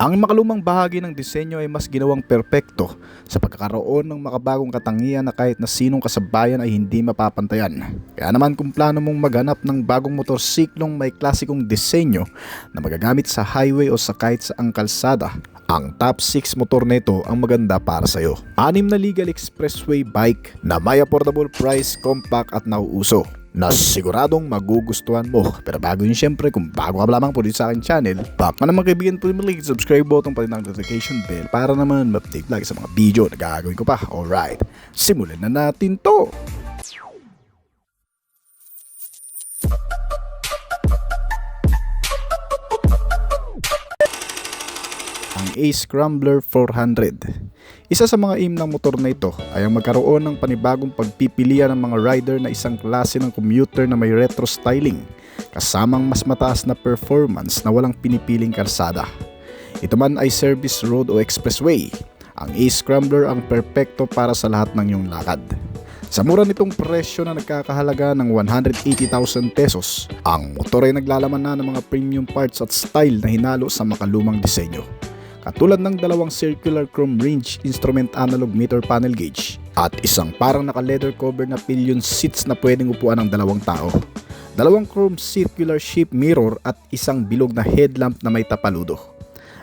Ang makalumang bahagi ng disenyo ay mas ginawang perpekto sa pagkakaroon ng makabagong katangian na kahit na sinong kasabayan ay hindi mapapantayan. Kaya naman kung plano mong maghanap ng bagong motorsiklong may klasikong disenyo na magagamit sa highway o sa kahit saang kalsada, ang top 6 motor nito ang maganda para sa iyo. 6 na legal expressway bike na may affordable price, compact at nauuso, na siguradong magugustuhan mo. Pero bago yun, syempre, kung bago ka lamang po dito sa aking channel, baka naman kaibigan po yung subscribe button pati ng notification bell para naman ma-update lagi sa mga video na gagawin ko pa. Alright, simulan na natin to! Ang Ace Scrambler 400. Isa sa mga aim ng motor na ito ay ang magkaroon ng panibagong pagpipilian ng mga rider na isang klase ng commuter na may retro styling, kasamang mas mataas na performance na walang pinipiling kalsada. Ito man ay service road o expressway, ang Ace Scrambler ang perpekto para sa lahat ng iyong lakad. Sa mura nitong presyo na nagkakahalaga ng 180,000 pesos, ang motor ay naglalaman na ng mga premium parts at style na hinalo sa makalumang disenyo, katulad ng dalawang circular chrome range instrument analog meter panel gauge at isang parang naka-leather cover na pillion seats na pwedeng upuan ng dalawang tao, dalawang chrome circular shape mirror at isang bilog na headlamp na may tapaludo.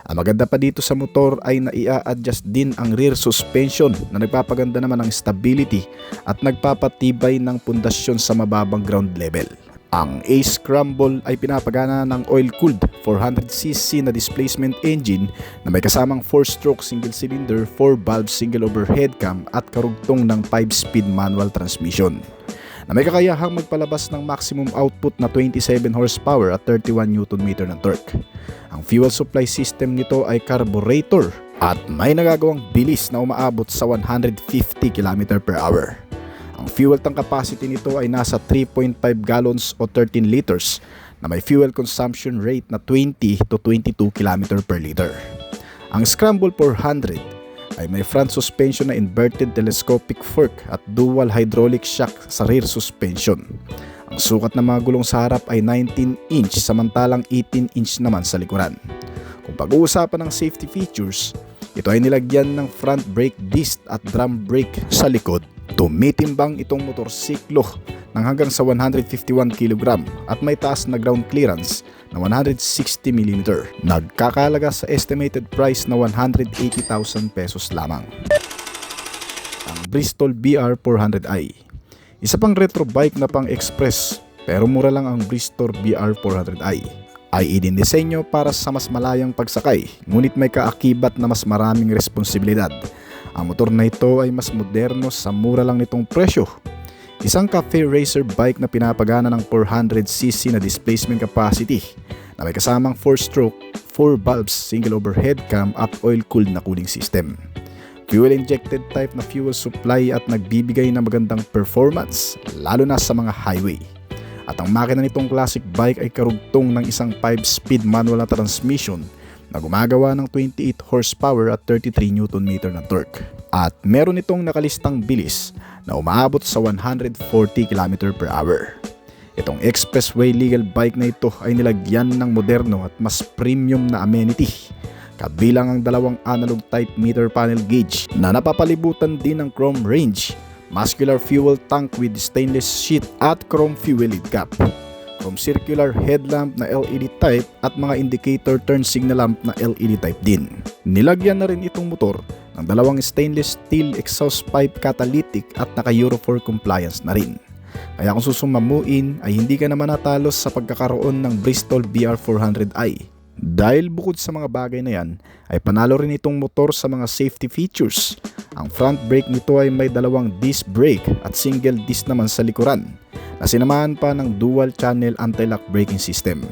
Ang maganda pa dito sa motor ay naia-adjust din ang rear suspension na nagpapaganda naman ng stability at nagpapatibay ng pundasyon sa mababang ground level. Ang Ace Scramble ay pinapagana ng oil-cooled 400cc na displacement engine na may kasamang 4-stroke single-cylinder, 4-valve single overhead cam at karugtong ng 5-speed manual transmission na may kakayahang magpalabas ng maximum output na 27 horsepower at 31 Nm ng torque. Ang fuel supply system nito ay carburetor at may nagagawang bilis na umaabot sa 150 km/h. Ang fuel tank capacity nito ay nasa 3.5 gallons o 13 liters na may fuel consumption rate na 20 to 22 km/L. Ang Scramble 400 ay may front suspension na inverted telescopic fork at dual hydraulic shock sa rear suspension. Ang sukat ng mga gulong sa harap ay 19-inch samantalang 18-inch naman sa likuran. Kung pag-uusapan ng safety features, ito ay nilagyan ng front brake disc at drum brake sa likod. Tumitimbang itong motorsiklo ng hanggang sa 151 kg at may taas na ground clearance na 160 mm. Nagkakahalaga sa estimated price na 180,000 pesos lamang. Ang Bristol BR400i. Isa pang retro bike na pang express pero mura lang ang Bristol BR400i. Ay din disenyo para sa mas malayang pagsakay, ngunit may kaakibat na mas maraming responsibilidad. Ang motor na ito ay mas moderno sa mura lang nitong presyo. Isang cafe racer bike na pinapagana ng 400cc na displacement capacity na may kasamang 4-stroke, 4-valves single overhead cam at oil-cooled na cooling system. Fuel injected type na fuel supply at nagbibigay ng magandang performance lalo na sa mga highway. At ang makina nitong classic bike ay karugtong ng isang 5-speed manual na transmission na gumagawa ng 28 horsepower at 33 Nm ng torque. At meron itong nakalistang bilis na umaabot sa 140 km/h. Itong expressway legal bike na ito ay nilagyan ng moderno at mas premium na amenity, kabilang ang dalawang analog type meter panel gauge na napapalibutan din ng chrome range, muscular fuel tank with stainless sheet at chrome fuel lid cap, from circular headlamp na LED type at mga indicator turn signal lamp na LED type din. Nilagyan na rin itong motor ng dalawang stainless steel exhaust pipe catalytic at naka Euro 4 compliance na rin. Kaya kung susumamuin ay hindi ka naman natalos sa pagkakaroon ng Bristol BR400i. Dahil bukod sa mga bagay na yan ay panalo rin itong motor sa mga safety features. Ang front brake nito ay may dalawang disc brake at single disc naman sa likuran, na sinamahan pa ng dual channel anti-lock braking system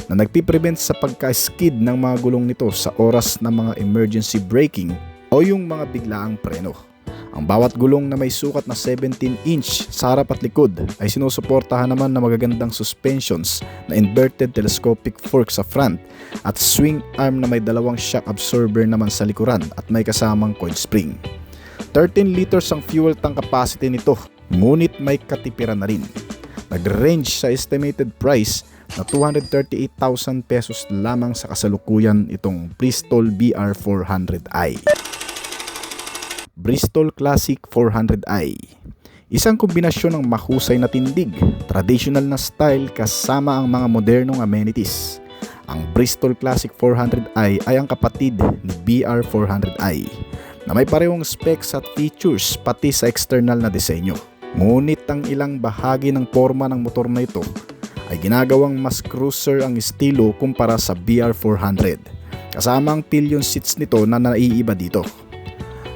na nagpiprevent sa pagka-skid ng mga gulong nito sa oras ng mga emergency braking o yung mga biglaang preno. Ang bawat gulong na may sukat na 17-inch sa harap at likod ay sinusuportahan naman ng magagandang suspensions na inverted telescopic fork sa front at swing arm na may dalawang shock absorber naman sa likuran at may kasamang coil spring. 13 liters ang fuel tank capacity nito, ngunit may katipiran na rin. Nag-range sa estimated price na 238,000 pesos lamang sa kasalukuyan itong Bristol BR400i. Bristol Classic 400i. Isang kombinasyon ng mahusay na tindig, traditional na style kasama ang mga modernong amenities. Ang Bristol Classic 400i ay ang kapatid ni BR400i na may parehong specs at features pati sa external na disenyo. Ngunit ang ilang bahagi ng forma ng motor na ito ay ginagawang mas cruiser ang estilo kumpara sa BR400, kasama ang pillion seats nito na naiiba dito.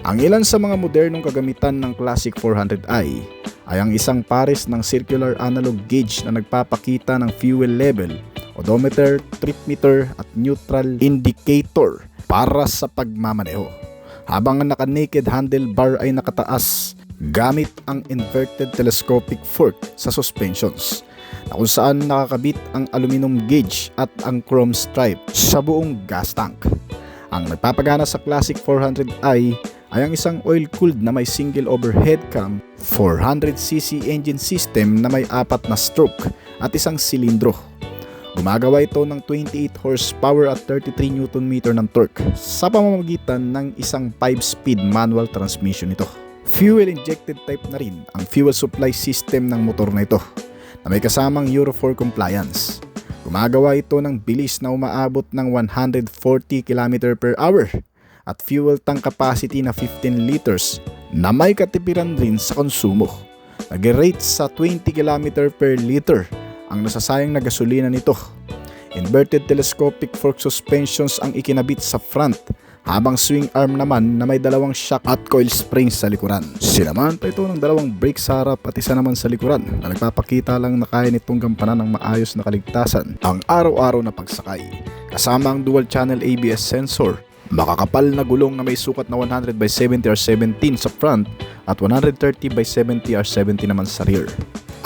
Ang ilan sa mga modernong kagamitan ng Classic 400i ay ang isang pares ng circular analog gauge na nagpapakita ng fuel level, odometer, trip meter at neutral indicator para sa pagmamaneho. Habang ang naka-naked handlebar ay nakataas gamit ang inverted telescopic fork sa suspensions, na kung saan nakakabit ang aluminum gauge at ang chrome stripe sa buong gas tank. Ang nagpapagana sa Classic 400i ay ang isang oil-cooled na may single overhead cam 400cc engine system na may 4 na stroke at isang silindro. Gumagawa ito ng 28 horsepower at 33 Nm ng torque sa pamamagitan ng isang 5-speed manual transmission nito. Fuel injected type na rin ang fuel supply system ng motor na ito na may kasamang Euro 4 compliance. Gumagawa ito ng bilis na umaabot ng 140 km/h at fuel tank capacity na 15 liters na may katipiran rin sa konsumo. Nag-rate sa 20 km/L ang nasasayang na gasolina nito. Inverted telescopic fork suspensions ang ikinabit sa front, habang swing arm naman na may 2 shock at coil springs sa likuran. Sinamahan pa ito ng 2 brake sa harap at isa naman sa likuran na nagpapakita lang na kaya nitong gampanan ng maayos na kaligtasan ang araw-araw na pagsakay. Kasama ang dual channel ABS sensor, makakapal na gulong na may sukat na 100/70R17 sa front at 130/70R70 naman sa rear.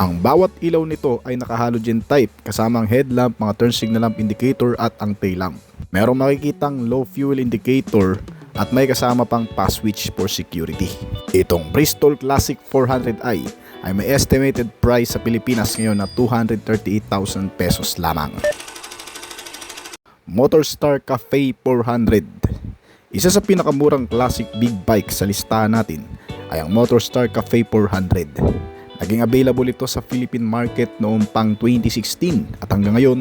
Ang bawat ilaw nito ay naka-halogen type kasama ang headlamp, mga turn signal lamp indicator at ang tail lamp. Merong makikitang low fuel indicator at may kasama pang pass switch for security. Itong Bristol Classic 400i ay may estimated price sa Pilipinas ngayon na 238,000 pesos lamang. Motorstar Cafe 400. Isa sa pinakamurang classic big bike sa listahan natin ay ang Motorstar Cafe 400. Naging available ito sa Philippine market noong pang 2016 at hanggang ngayon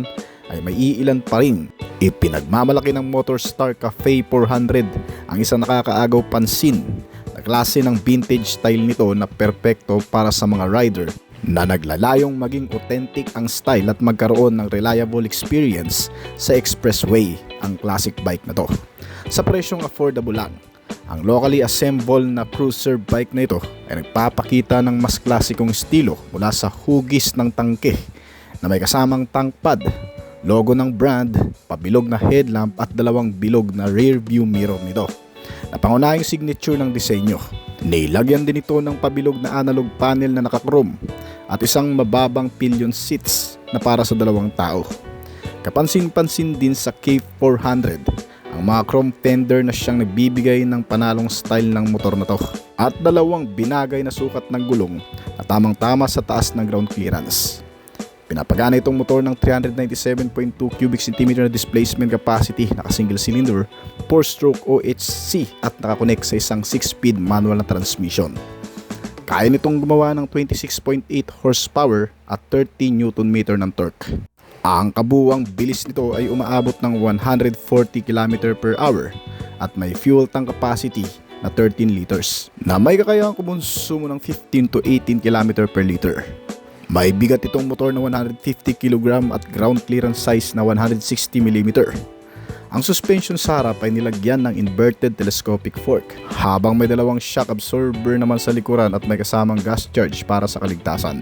ay may iilan pa rin. Ipinagmamalaki ng Motorstar Cafe 400 ang isang nakakaagaw pansin na klase ng vintage style nito na perpekto para sa mga rider na naglalayong maging authentic ang style at magkaroon ng reliable experience sa expressway ang classic bike na to. Sa presyong affordable lang, ang locally assembled na cruiser bike na ito ay nagpapakita ng mas klasikong estilo mula sa hugis ng tangke na may kasamang tank pad, logo ng brand, pabilog na headlamp at 2 bilog na rear view mirror nito na pangunahing signature ng disenyo. Nilagyan din ito ng pabilog na analog panel na naka-chrome at isang mababang pillion seats na para sa 2 tao. Kapansin-pansin din sa K400 ang mga chrome fender na siyang nagbibigay ng panalong style ng motor na to at 2 binagay na sukat ng gulong na tamang-tama sa taas ng ground clearance. Pinapagana itong motor ng 397.2 cubic centimeter na displacement capacity, naka single cylinder, 4-stroke OHC at nakakonect sa isang 6-speed manual na transmission. Kaya nitong gumawa ng 26.8 horsepower at 30 Nm ng torque. Ang kabuuang bilis nito ay umaabot ng 140 km/h at may fuel tank capacity na 13 liters na may kakayahang kumonsumo ng 15 to 18 km/L. May bigat itong motor na 150 kg at ground clearance size na 160 mm. Ang suspension sa harap ay nilagyan ng inverted telescopic fork, habang may 2 shock absorber naman sa likuran at may kasamang gas charge para sa kaligtasan.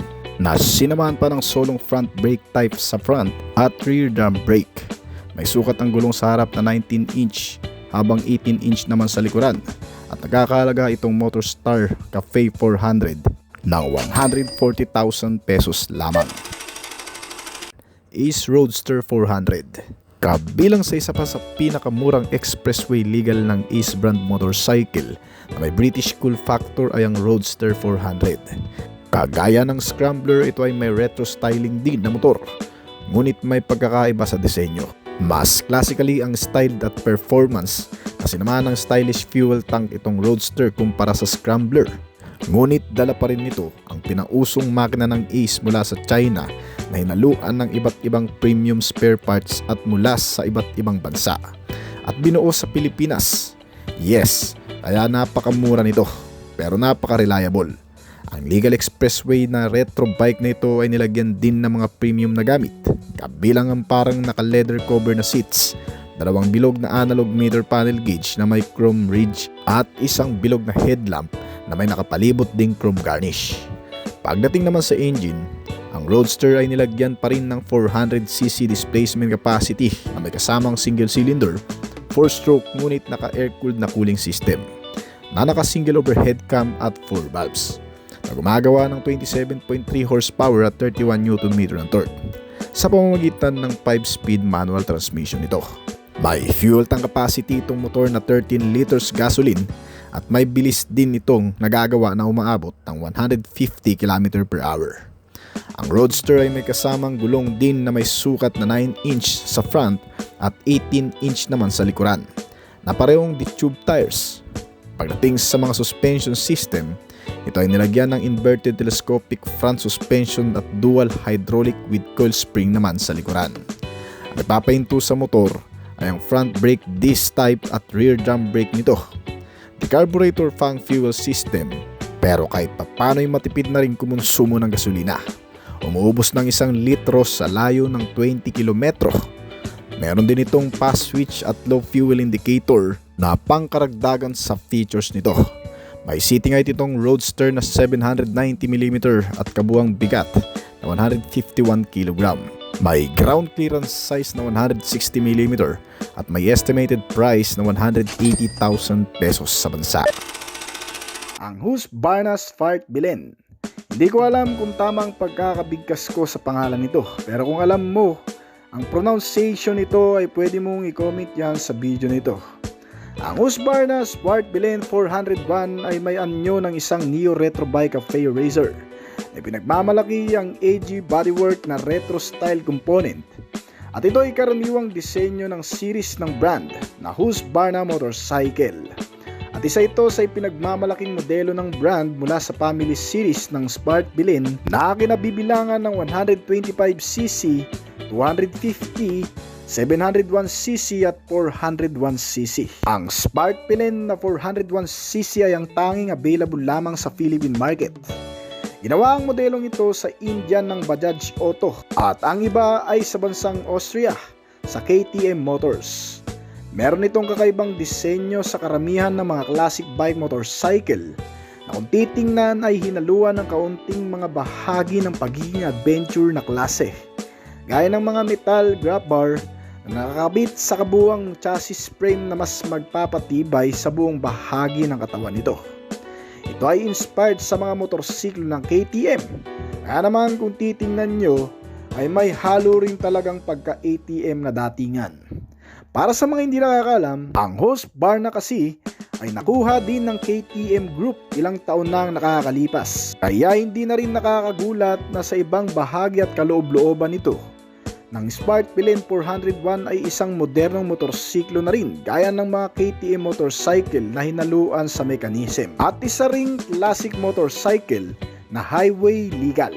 Sinamahan pa ng solong front brake type sa front at rear drum brake. May sukat ang gulong sa harap na 19-inch habang 18-inch naman sa likuran at nagkakahalaga itong Motorstar Cafe 400 ng 140,000 pesos lamang. Ace Roadster 400. Kabilang sa isa pa sa pinakamurang expressway legal ng Ace brand motorcycle na may British cool factor ay ang Roadster 400. Kagaya ng Scrambler, ito ay may retro styling din na motor, ngunit may pagkakaiba sa disenyo. Mas classically ang style at performance, kasi naman ang stylish fuel tank itong Roadster kumpara sa Scrambler. Ngunit dala pa rin nito ang pinausong makina ng Ace mula sa China na hinaluan ng iba't ibang premium spare parts at mula sa iba't ibang bansa at binuo sa Pilipinas. Yes, kaya napakamura nito pero napaka-reliable. Ang Legal Expressway na retro bike na ito ay nilagyan din ng mga premium na gamit, kabilang ang parang naka-leather cover na seats, dalawang bilog na analog meter panel gauge na may chrome ridge at isang bilog na headlamp na may nakapalibot ding chrome garnish. Pagdating naman sa engine, ang Roadster ay nilagyan pa rin ng 400cc displacement capacity na may kasamang single cylinder, 4-stroke ngunit naka-air-cooled na cooling system na naka-single overhead cam at 4 valves na gumagawa ng 27.3 horsepower at 31 Nm ng torque sa pamamagitan ng 5-speed manual transmission nito. May fuel tank capacity itong motor na 13 liters gasoline at may bilis din itong nagagawa na umaabot ng 150 km/h. Ang Roadster ay may kasamang gulong din na may sukat na 9-inch sa front at 18-inch naman sa likuran na parehong tube tires. Pagdating sa mga suspension system, ito ay nilagyan ng inverted telescopic front suspension at dual hydraulic with coil spring naman sa likuran. Ang nagpapahinto sa motor ay ang front brake disc type at rear drum brake nito. The carburetor fang fuel system, pero kahit papano ay matipid na rin kumonsumo ng gasolina. Umuubos ng 1 litro sa layo ng 20 kilometro. Meron din itong pass switch at low fuel indicator na pangkaragdagan sa features nito. May seating height itong Roadster na 790mm at kabuang bigat na 151 kg. May ground clearance size na 160mm at may estimated price na 180,000 pesos sa bansa. Ang Husqvarna Spark Bilin. Hindi ko alam kung tama ang pagkakabigkas ko sa pangalan nito, pero kung alam mo ang pronunciation nito ay pwede mong i-comment yan sa video nito. Ang Husqvarna Spark Bilin 401 ay may anyo ng isang neo retro bike cafe racer na pinagmamalaki ang AG bodywork na retro style component, at ito ay karaniwang disenyo ng series ng brand na Husqvarna motorcycle, at isa ito sa pinagmamalaking modelo ng brand mula sa family series ng Spark Bilin na kinabibilangan ng 125cc, 250, 701cc at 401cc. Ang Spark Bilin na 401cc ay ang tanging available lamang sa Philippine market. Ginawa ang modelong ito sa India ng Bajaj Auto at ang iba ay sa bansang Austria sa KTM Motors. Meron itong kakaibang disenyo sa karamihan ng mga classic bike motorcycle na kung titingnan ay hinaluan ng kaunting mga bahagi ng pagiging adventure na klase, gaya ng mga metal grab bar na nakakabit sa kabuuang chassis frame na mas magpapatibay sa buong bahagi ng katawan nito. Ito ay inspired sa mga motorsiklo ng KTM, kaya naman kung titingnan nyo ay may halo rin talagang pagka-ATM na datingan. Para sa mga hindi nakakalam, ang Husqvarna kasi ay nakuha din ng KTM Group ilang taon na nakakalipas, kaya hindi na rin nakakagulat na sa ibang bahagi at kaloob-looban nito ng Spark Bilin 401 ay isang modernong motorsiklo na rin gaya ng mga KTM motorcycle na hinaluan sa mechanism, at isa ring classic motorcycle na highway legal.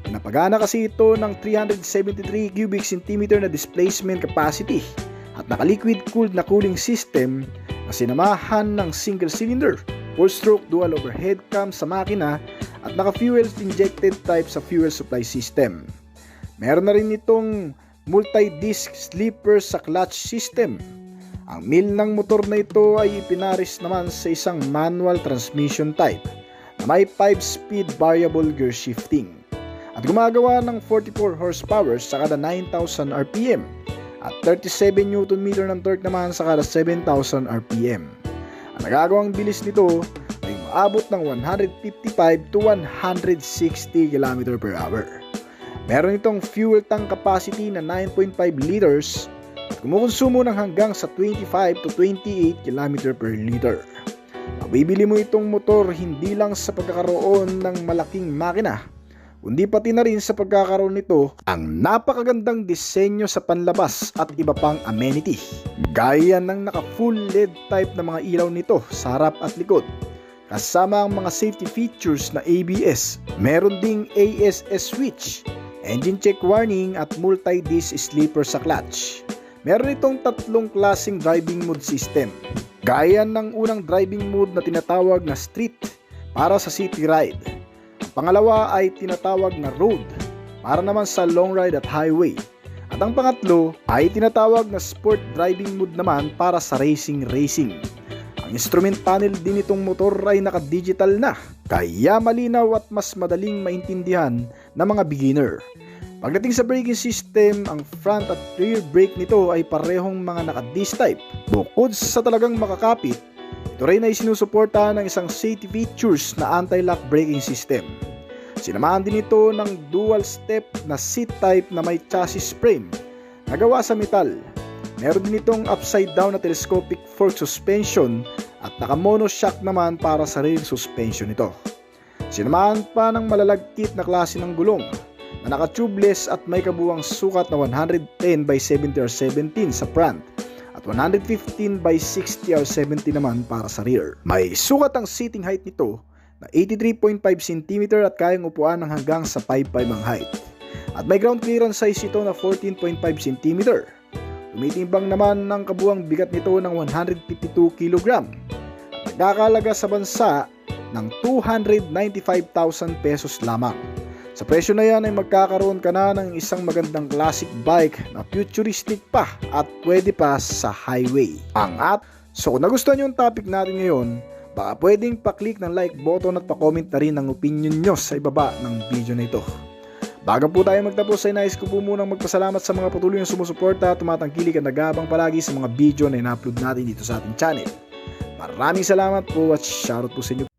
Pinapagana kasi ito ng 373 cubic centimeter na displacement capacity at naka-liquid cooled na cooling system na sinamahan ng single cylinder, 4-stroke dual overhead cam sa makina at naka-fuel injected type sa fuel supply system. Meron na rin itong multi-disc slipper sa clutch system. Ang mill ng motor na ito ay ipinaris naman sa isang manual transmission type na may 5-speed variable gear shifting at gumagawa ng 44 horsepower sa kada 9,000 RPM at 37 Nm ng torque naman sa kada 7,000 RPM. Ang nagagawang bilis nito ay maabot ng 155 to 160 km/h. Meron itong fuel tank capacity na 9.5 liters at kumukonsumo ng hanggang sa 25 to 28 km/l. Mabibili mo itong motor hindi lang sa pagkakaroon ng malaking makina, kundi pati na rin sa pagkakaroon nito ang napakagandang disenyo sa panlabas at iba pang amenity. Gaya ng naka-full LED type na mga ilaw nito sa harap at likod. Kasama ang mga safety features na ABS, meron ding ASS switch, engine check warning at multi-disc sleeper sa clutch. Meron itong tatlong klaseng driving mode system. Gaya ng unang driving mode na tinatawag na street para sa city ride. Ang pangalawa ay tinatawag na road para naman sa long ride at highway. At ang pangatlo ay tinatawag na sport driving mode naman para sa racing. Ang instrument panel din itong motor ay naka-digital na, kaya malinaw at mas madaling maintindihan ng mga beginner. Pagdating sa braking system, ang front at rear brake nito ay parehong mga naka-disc type. Bukod sa talagang makakapit, ito rin ay sinusuportahan ng isang safety features na anti-lock braking system. Sinamahan din ito ng dual step na seat type na may chassis frame na gawa sa metal. Meron din itong upside down na telescopic fork suspension at naka-monoshock naman para sa rear suspension nito. Sinamahan pa ng malalagkit na klase ng gulong na naka-tubeless at may kabuuang sukat na 110 by 70 or 17 sa front at 115 by 60 or 70 naman para sa rear. May sukat ang seating height nito na 83.5 cm at kayang upuan ng hanggang sa 5'5" ang height. At may ground clearance size ito na 14.5 cm. Tumitimbang naman ng kabuuang bigat nito ng 152 kg. Nagkakalaga sa bansa ng 295,000 pesos lamang. Sa presyo na yan ay magkakaroon ka na ng isang magandang classic bike na futuristic pa at pwede pa sa highway. So kung nagustuhan nyo yung topic natin ngayon, baka pwedeng pa-click ng like button at pa-comment na rin ang opinion nyo sa ibaba ng video na ito. Bago po tayo magtapos ay nais ko po munang magpasalamat sa mga patuloy na sumusuporta at tumatangkilik at nagabang palagi sa mga video na ina-upload natin dito sa ating channel. Maraming salamat po at shoutout po sa inyo.